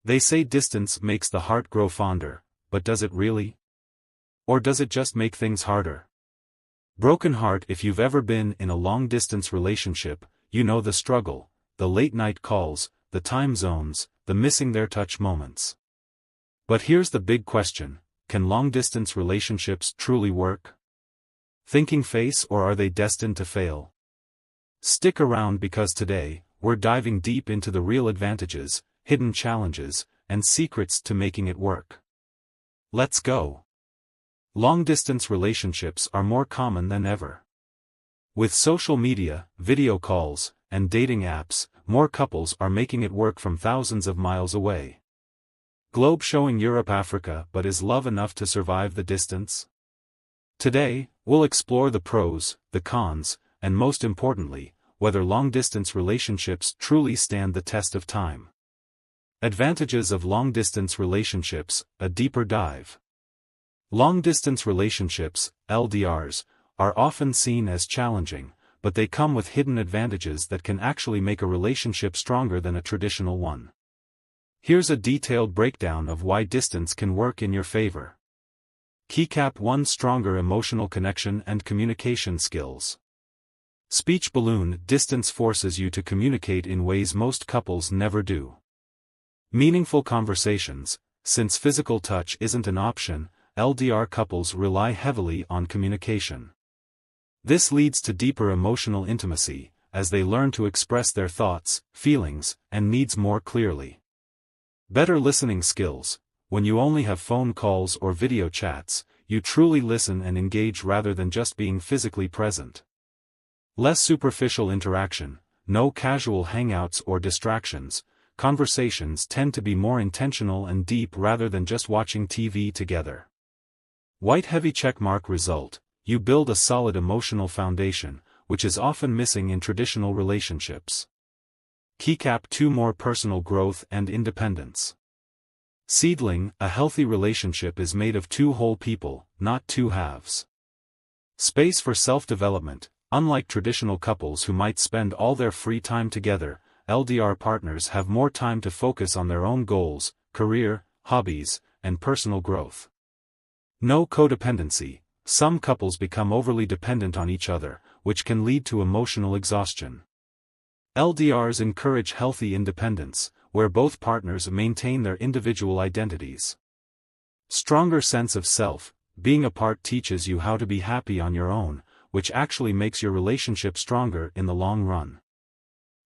They say distance makes the heart grow fonder, but does it really? Or does it just make things harder? Broken heart. If you've ever been in a long-distance relationship, you know the struggle, the late-night calls, the time zones, the missing their touch moments. But here's the big question: can long-distance relationships truly work? Thinking face, or are they destined to fail? Stick around, because today, we're diving deep into the real advantages, hidden challenges, and secrets to making it work. Let's go. Long-distance relationships are more common than ever. With social media, video calls, and dating apps, more couples are making it work from thousands of miles away. Globe showing Europe, Africa, but is love enough to survive the distance? Today, we'll explore the pros, the cons, and most importantly, whether long-distance relationships truly stand the test of time. Advantages of long-distance relationships, a deeper dive. Long-distance relationships, LDRs, are often seen as challenging, but they come with hidden advantages that can actually make a relationship stronger than a traditional one. Here's a detailed breakdown of why distance can work in your favor. Keycap 1: Stronger emotional connection and communication skills. Speech balloon. Distance forces you to communicate in ways most couples never do. Meaningful conversations. Since physical touch isn't an option, LDR couples rely heavily on communication. This leads to deeper emotional intimacy, as they learn to express their thoughts, feelings, and needs more clearly. Better listening skills. When you only have phone calls or video chats, you truly listen and engage rather than just being physically present. Less superficial interaction. No casual hangouts or distractions. Conversations tend to be more intentional and deep rather than just watching TV together. White heavy checkmark result. You build a solid emotional foundation, which is often missing in traditional relationships. Keycap 2: More personal growth and independence. Seedling. A healthy relationship is made of two whole people, not two halves. Space for self-development. Unlike traditional couples who might spend all their free time together, LDR partners have more time to focus on their own goals, career, hobbies, and personal growth. No codependency. Some couples become overly dependent on each other, which can lead to emotional exhaustion. LDRs encourage healthy independence, where both partners maintain their individual identities. Stronger sense of self. Being apart teaches you how to be happy on your own, which actually makes your relationship stronger in the long run.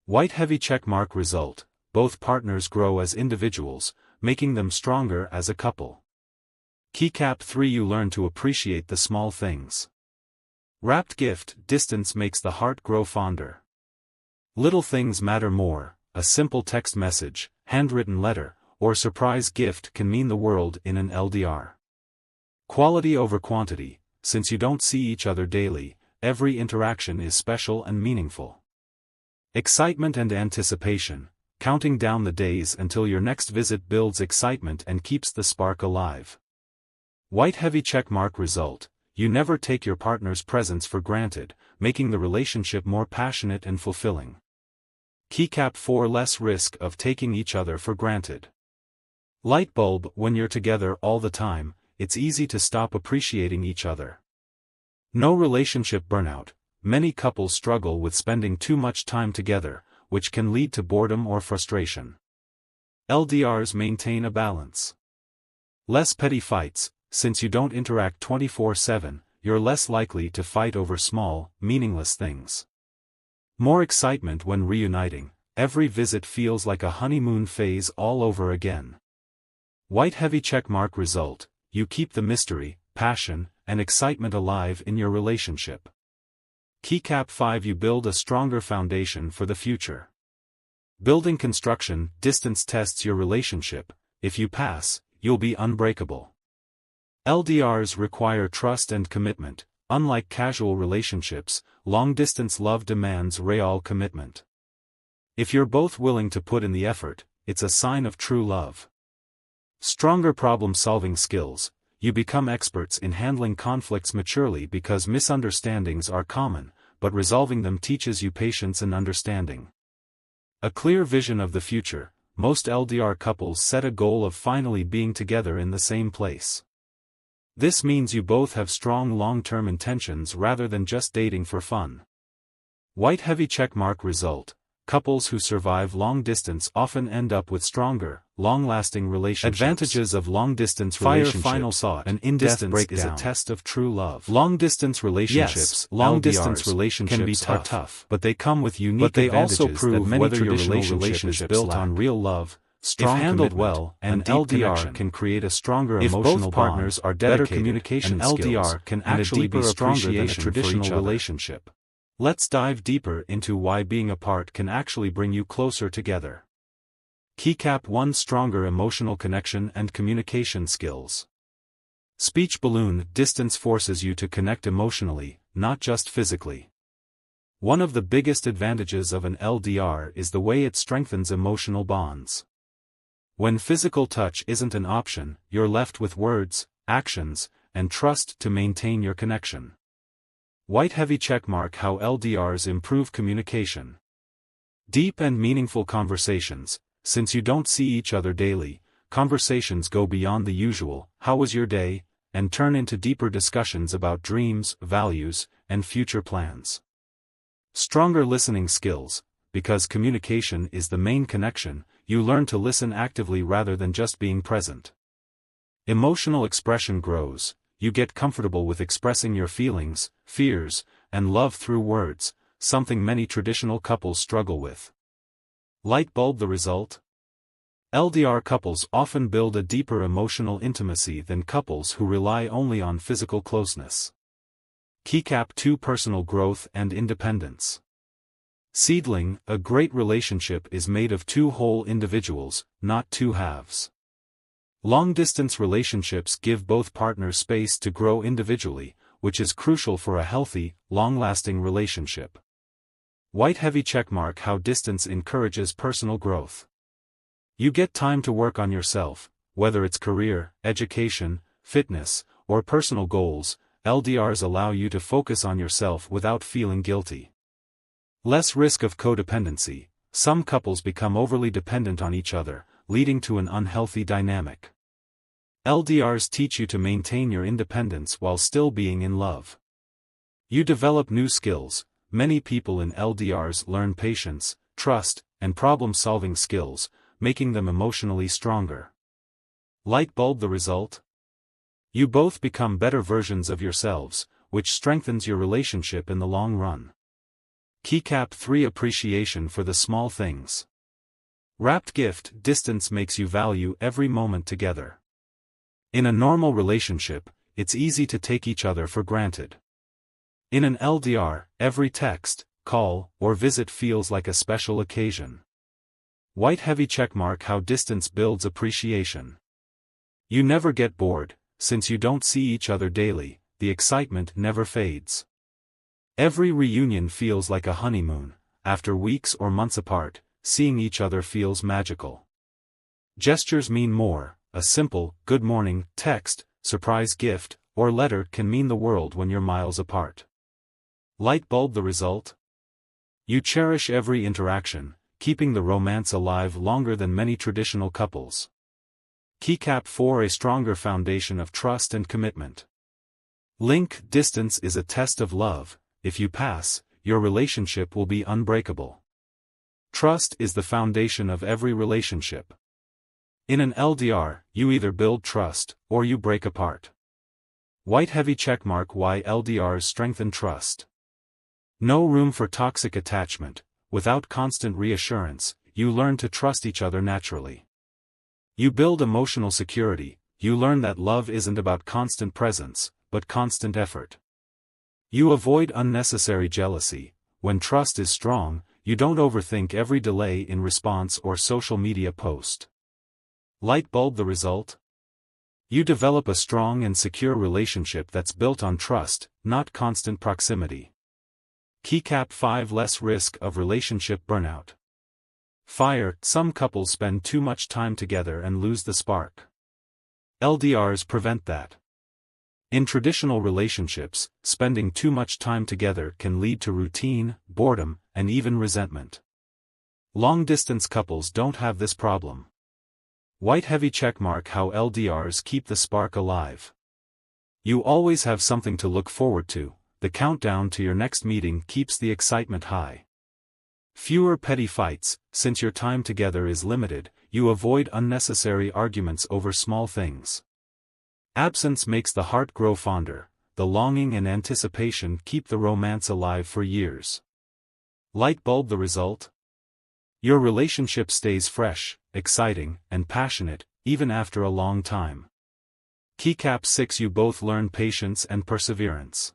White heavy checkmark result. Both partners grow as individuals, making them stronger as a couple. Keycap 3: You learn to appreciate the small things. Wrapped gift. Distance makes the heart grow fonder. Little things matter more. A simple text message, handwritten letter, or surprise gift can mean the world in an LDR. Quality over quantity. Since you don't see each other daily, every interaction is special and meaningful. Excitement and anticipation. Counting down the days until your next visit builds excitement and keeps the spark alive. White heavy checkmark result. You never take your partner's presence for granted, making the relationship more passionate and fulfilling. Keycap 4: Less risk of taking each other for granted. Light bulb. When you're together all the time, it's easy to stop appreciating each other. No relationship burnout. Many couples struggle with spending too much time together, which can lead to boredom or frustration. LDRs maintain a balance. Less petty fights. Since you don't interact 24/7, you're less likely to fight over small, meaningless things. More excitement when reuniting. Every visit feels like a honeymoon phase all over again. White heavy checkmark result. You keep the mystery, passion, and excitement alive in your relationship. Keycap 5: You build a stronger foundation for the future. Building construction. Distance tests your relationship. If you pass, you'll be unbreakable. LDRs require trust and commitment. Unlike casual relationships, long-distance love demands real commitment. If you're both willing to put in the effort, it's a sign of true love. Stronger problem-solving skills. You become experts in handling conflicts maturely because misunderstandings are common, but resolving them teaches you patience and understanding. A clear vision of the future. most LDR couples set a goal of finally being together in the same place. This means you both have strong long-term intentions rather than just dating for fun. White heavy checkmark result: couples who survive long distance often end up with stronger, long-lasting relationships. Advantages of long-distance relationships. Final thought: an in-depth breakdown is a test of true love. Long-distance relationships, long-distance relationships can be tough, but they come with unique advantages also prove that many traditional relationships built on real love, strong if handled well, and LDR can create a stronger emotional both partners bond, are dedicated, better communication and LDR skills, can actually be stronger than a traditional relationship. Let's dive deeper into why being apart can actually bring you closer together. Keycap 1: Stronger emotional connection and communication skills. Speech balloon: distance forces you to connect emotionally, not just physically. One of the biggest advantages of an LDR is the way it strengthens emotional bonds. When physical touch isn't an option, you're left with words, actions, and trust to maintain your connection. White heavy checkmark: how LDRs improve communication. Deep and meaningful conversations. Since you don't see each other daily, conversations go beyond the usual "how was your day?" and turn into deeper discussions about dreams, values, and future plans. Stronger listening skills. Because communication is the main connection, you learn to listen actively rather than just being present. Emotional expression grows. You get comfortable with expressing your feelings, fears, and love through words, something many traditional couples struggle with. Light bulb: the result? LDR couples often build a deeper emotional intimacy than couples who rely only on physical closeness. Keycap 2: Personal growth and independence. Seedling: a great relationship is made of two whole individuals, not two halves. Long-distance relationships give both partners space to grow individually, which is crucial for a healthy, long-lasting relationship. White heavy checkmark: how distance encourages personal growth. You get time to work on yourself, whether it's career, education, fitness, or personal goals. LDRs allow you to focus on yourself without feeling guilty. Less risk of codependency. Some couples become overly dependent on each other, leading to an unhealthy dynamic. LDRs teach you to maintain your independence while still being in love. You develop new skills. Many people in LDRs learn patience, trust, and problem-solving skills, making them emotionally stronger. Light bulb: the result? You both become better versions of yourselves, which strengthens your relationship in the long run. Keycap 3: Appreciation for the small things. Wrapped gift: distance makes you value every moment together. In a normal relationship, it's easy to take each other for granted. In an LDR, every text, call, or visit feels like a special occasion. White heavy checkmark: how distance builds appreciation. You never get bored. Since you don't see each other daily, the excitement never fades. Every reunion feels like a honeymoon. After weeks or months apart, seeing each other feels magical. Gestures mean more. A simple, good morning, text, surprise gift, or letter can mean the world when you're miles apart. Light bulb: the result? You cherish every interaction, keeping the romance alive longer than many traditional couples. Keycap 4: A stronger foundation of trust and commitment. Link: distance is a test of love. If you pass, your relationship will be unbreakable. Trust is the foundation of every relationship. In an LDR, you either build trust, or you break apart. White heavy checkmark: why LDRs strengthen trust. No room for toxic attachment. Without constant reassurance, you learn to trust each other naturally. You build emotional security. You learn that love isn't about constant presence, but constant effort. You avoid unnecessary jealousy. When trust is strong, you don't overthink every delay in response or social media post. Light bulb: the result? You develop a strong and secure relationship that's built on trust, not constant proximity. Keycap 5: Less risk of relationship burnout. Fire: some couples spend too much time together and lose the spark. LDRs prevent that. In traditional relationships, spending too much time together can lead to routine, boredom, and even resentment. Long-distance couples don't have this problem. White heavy checkmark how LDRs keep the spark alive. You always have something to look forward to, the countdown to your next meeting keeps the excitement high. Fewer petty fights, since your time together is limited, you avoid unnecessary arguments over small things. Absence makes the heart grow fonder, the longing and anticipation keep the romance alive for years. Light bulb the result? Your relationship stays fresh, exciting, and passionate, even after a long time. Keycap 6 You both learn patience and perseverance.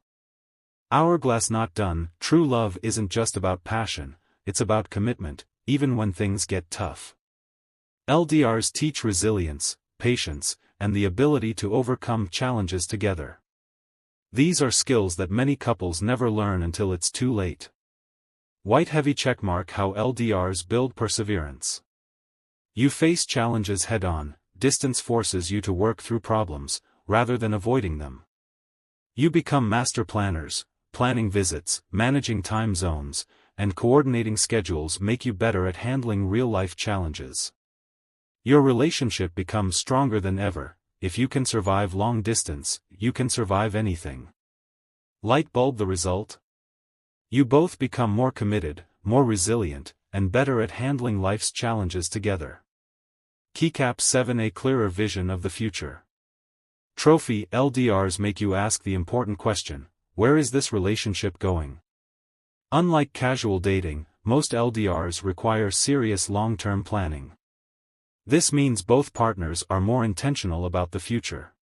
Hourglass not done, true love isn't just about passion, it's about commitment, even when things get tough. LDRs teach resilience, patience, and the ability to overcome challenges together. These are skills that many couples never learn until it's too late. White heavy checkmark how LDRs build perseverance. You face challenges head-on, distance forces you to work through problems, rather than avoiding them. You become master planners, planning visits, managing time zones, and coordinating schedules make you better at handling real-life challenges. Your relationship becomes stronger than ever. If you can survive long distance, you can survive anything. Light bulb the result? You both become more committed, more resilient, and better at handling life's challenges together. Keycap 7 A clearer vision of the future. Trophy LDRs make you ask the important question, where is this relationship going? Unlike casual dating, most LDRs require serious long-term planning. This means both partners are more intentional about the future.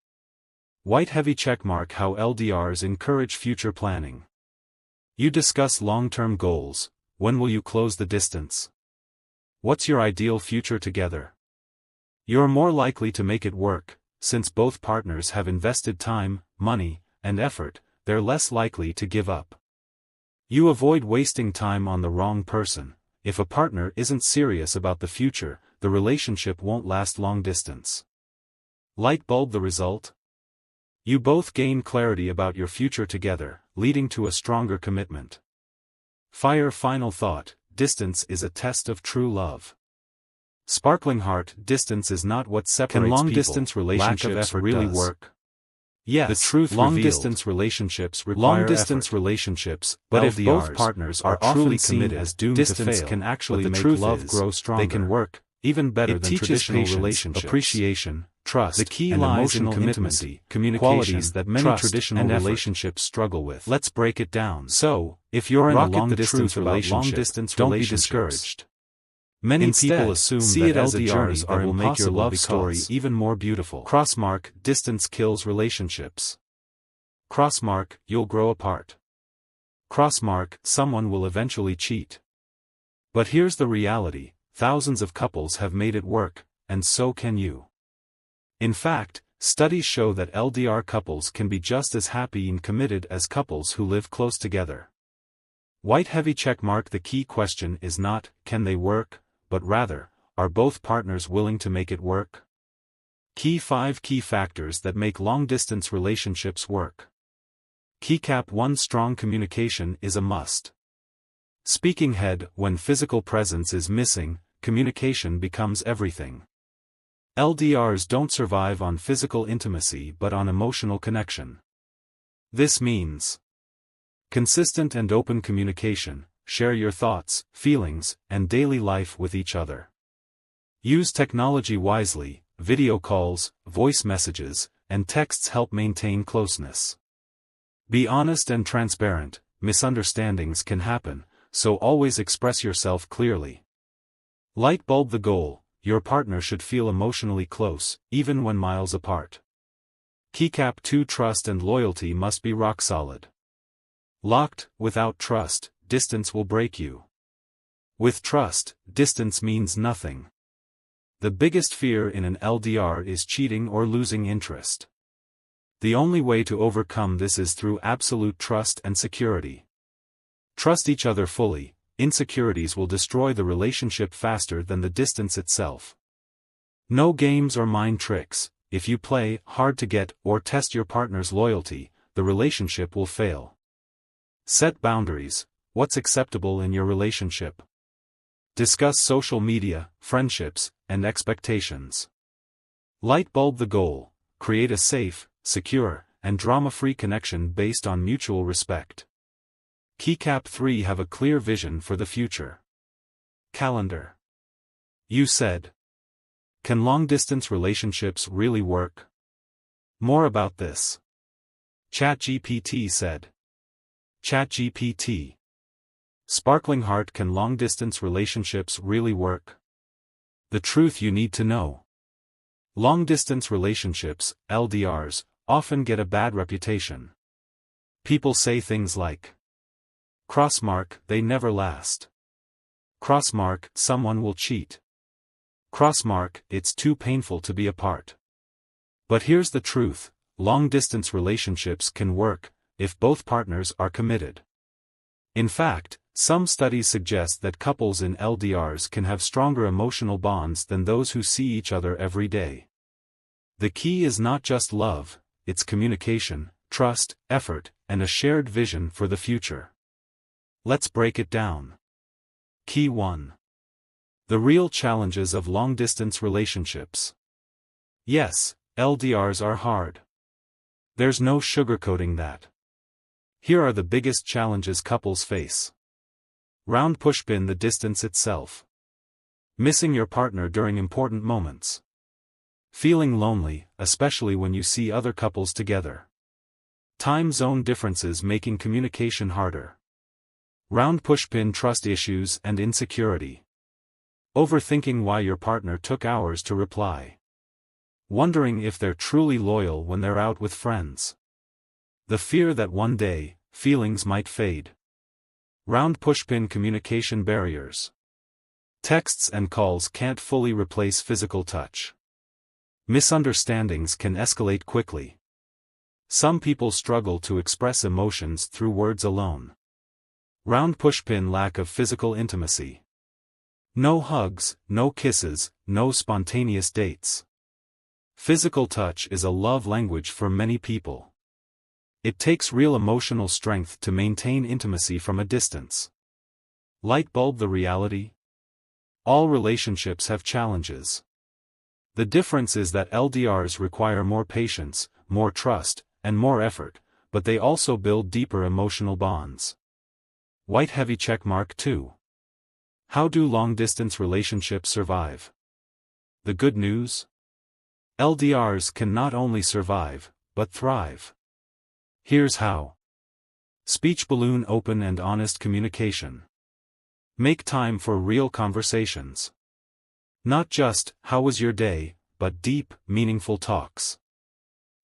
White heavy checkmark how LDRs encourage future planning. You discuss long-term goals. When will you close the distance? What's your ideal future together? You're more likely to make it work, since both partners have invested time, money, and effort, they're less likely to give up. You avoid wasting time on the wrong person. If a partner isn't serious about the future, the relationship won't last long distance. Light bulb the result? You both gain clarity about your future together, leading to a stronger commitment. Fire final thought, distance is a test of true love. Sparkling heart, distance is not what separates people. Can long-distance relationships really work? Yes, the truth long-distance relationships require long-distance relationships, but if both partners are truly committed, as doomed to fail, can actually make love grow stronger. They can work even better than traditional relationships. Appreciation, trust, the key lies in intimacy, communication, qualities that many traditional relationships struggle with. Let's break it down. So, if you're in a long-distance relationship, don't be discouraged. Many people assume that LDRs will make your love story even more beautiful. Crossmark, distance kills relationships. Crossmark, you'll grow apart. Crossmark, someone will eventually cheat. But here's the reality, thousands of couples have made it work, and so can you. In fact, studies show that LDR couples can be just as happy and committed as couples who live close together. White heavy checkmark the key question is not, can they work? But rather, are both partners willing to make it work? Key 5 Key factors that make long-distance relationships work. Keycap 1 Strong communication is a must. Speaking head, when physical presence is missing, communication becomes everything. LDRs don't survive on physical intimacy but on emotional connection. This means consistent and open communication. Share your thoughts, feelings, and daily life with each other. Use technology wisely, video calls, voice messages, and texts help maintain closeness. Be honest and transparent, misunderstandings can happen, so always express yourself clearly. Light bulb the goal, your partner should feel emotionally close, even when miles apart. Keycap 2 Trust and loyalty must be rock solid. Locked, without trust, distance will break you. With trust, distance means nothing. The biggest fear in an LDR is cheating or losing interest. The only way to overcome this is through absolute trust and security. Trust each other fully, insecurities will destroy the relationship faster than the distance itself. No games or mind tricks, if you play hard to get or test your partner's loyalty, the relationship will fail. Set boundaries. What's acceptable in your relationship? Discuss social media, friendships, and expectations. Light bulb the goal: create a safe, secure, and drama-free connection based on mutual respect. Keycap 3: have a clear vision for the future. Calendar. You said. Can long-distance relationships really work? More about this. ChatGPT said. ChatGPT. Sparkling heart: can long-distance relationships really work? The truth you need to know. Long-distance relationships, LDRs, often get a bad reputation. People say things like, crossmark, they never last. Crossmark, someone will cheat. Crossmark, it's too painful to be apart. But here's the truth: long-distance relationships can work, if both partners are committed. In fact, some studies suggest that couples in LDRs can have stronger emotional bonds than those who see each other every day. The key is not just love, it's communication, trust, effort, and a shared vision for the future. Let's break it down. Key 1. The real challenges of long-distance relationships. Yes, LDRs are hard. There's no sugarcoating that. Here are the biggest challenges couples face. Round pushpin: the distance itself. Missing your partner during important moments. Feeling lonely, especially when you see other couples together. Time zone differences making communication harder. Round pushpin: trust issues and insecurity. Overthinking why your partner took hours to reply. Wondering if they're truly loyal when they're out with friends. The fear that one day, feelings might fade. Round pushpin: communication barriers. Texts and calls can't fully replace physical touch. Misunderstandings can escalate quickly. Some people struggle to express emotions through words alone. Round pushpin: lack of physical intimacy. No hugs, no kisses, no spontaneous dates. Physical touch is a love language for many people. It takes real emotional strength to maintain intimacy from a distance. Light bulb: the reality? All relationships have challenges. The difference is that LDRs require more patience, more trust, and more effort, but they also build deeper emotional bonds. White heavy checkmark 2. How do long-distance relationships survive? The good news? LDRs can not only survive, but thrive. Here's how. Speech balloon: open and honest communication. Make time for real conversations. Not just, how was your day, but deep, meaningful talks.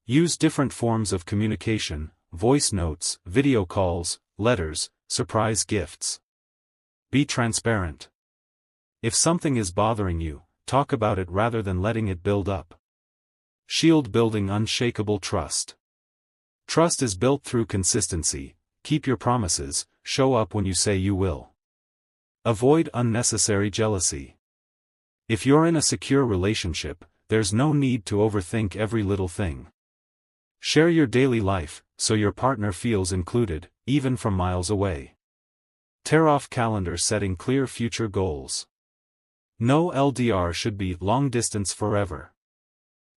Use different forms of communication: voice notes, video calls, letters, surprise gifts. Be transparent. If something is bothering you, talk about it rather than letting it build up. Shield building: unshakable trust. Trust is built through consistency. Keep your promises, show up when you say you will. Avoid unnecessary jealousy. If you're in a secure relationship, there's no need to overthink every little thing. Share your daily life, so your partner feels included, even from miles away. Tear off calendar setting: clear future goals. No LDR should be long distance forever.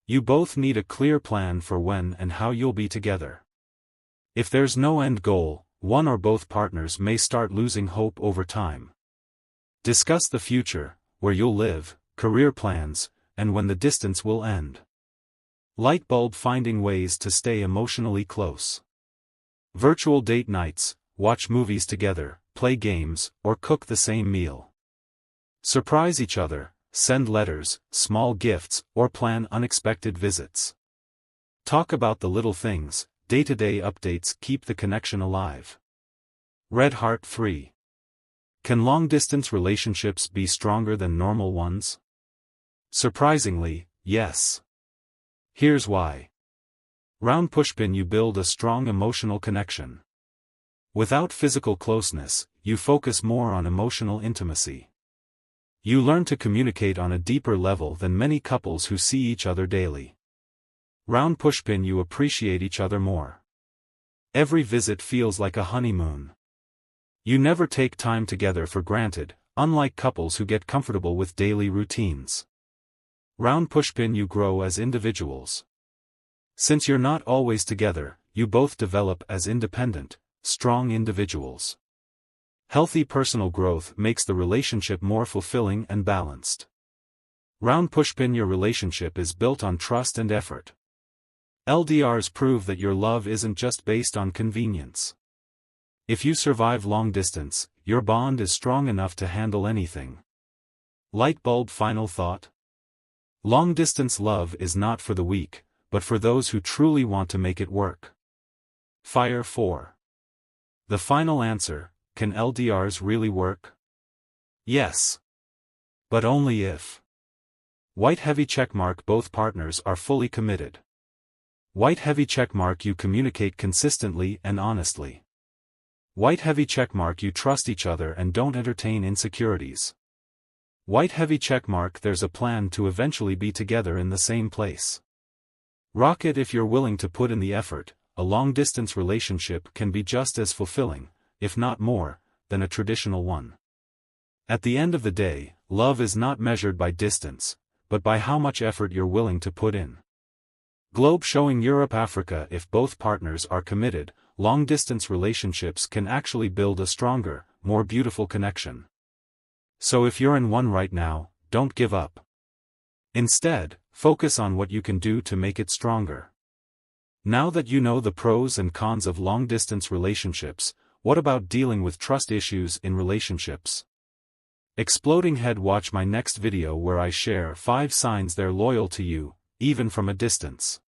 You both need a clear plan for when and how you'll be together. If there's no end goal, one or both partners may start losing hope over time. Discuss the future, where you'll live, career plans, and when the distance will end. Light bulb: finding ways to stay emotionally close. Virtual date nights: watch movies together, play games, or cook the same meal. Surprise each other, send letters, small gifts, or plan unexpected visits. Talk about the little things. Day-to-day updates keep the connection alive. Red heart 3. Can long-distance relationships be stronger than normal ones? Surprisingly, yes. Here's why. Round pushpin: you build a strong emotional connection. Without physical closeness, you focus more on emotional intimacy. You learn to communicate on a deeper level than many couples who see each other daily. Round pushpin: you appreciate each other more. Every visit feels like a honeymoon. You never take time together for granted, unlike couples who get comfortable with daily routines. Round pushpin, you grow as individuals. Since you're not always together, you both develop as independent, strong individuals. Healthy personal growth makes the relationship more fulfilling and balanced. Round pushpin, your relationship is built on trust and effort. LDRs prove that your love isn't just based on convenience. If you survive long distance, your bond is strong enough to handle anything. Light bulb final thought. Long-distance love is not for the weak, but for those who truly want to make it work. Fire 4. The final answer: can LDRs really work? Yes. But only if. White heavy checkmark, both partners are fully committed. White heavy checkmark, you communicate consistently and honestly. White heavy checkmark, you trust each other and don't entertain insecurities. White heavy checkmark, there's a plan to eventually be together in the same place. Rocket, if you're willing to put in the effort, a long-distance relationship can be just as fulfilling, if not more, than a traditional one. At the end of the day, love is not measured by distance, but by how much effort you're willing to put in. Globe showing Europe-Africa, if both partners are committed, long-distance relationships can actually build a stronger, more beautiful connection. So if you're in one right now, don't give up. Instead, focus on what you can do to make it stronger. Now that you know the pros and cons of long-distance relationships, what about dealing with trust issues in relationships? Exploding head, watch my next video where I share 5 signs they're loyal to you, even from a distance.